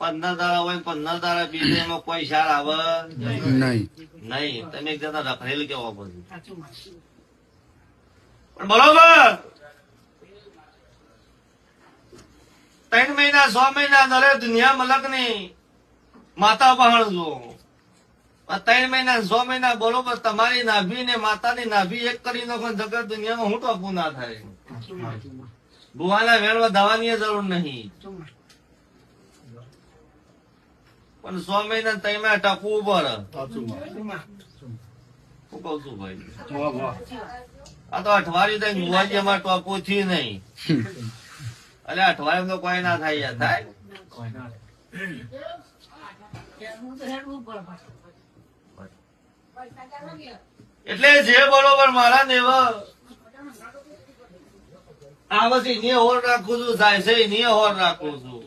15 દાડા હોય 15 દાડા બીજે એમાં કોઈ શાળ આવે નહીં. તમે એક જતા રખડેલ કેવો બધું પણ બરોબર 3 મહિના 6 મહિના દરે દુનિયા મલક ની માતા પહાણ જો 3 મહિના 6 મહિના બરોબર તમારી નાભી ને માતાની નાભી એક કરી નાખો જગત દુનિયામાં હું ટોપું ના થાય. ભુવાના વેણવા દવાની જરૂર નહીં પણ 6 મહિના 3 મહિના ટપવું પડે. હું કઉ છું ભાઈ આ તો અઠવાડિયું થાય મુવાજી અમારે ટોપું થયું નહીં. એટલે અઠવાડિયું તો કોઈ ના થાય યાર થાય. એટલે જે બરોબર મારા ને આ બસ એની હોર રાખું છું થાય છે એની હોર રાખું છું.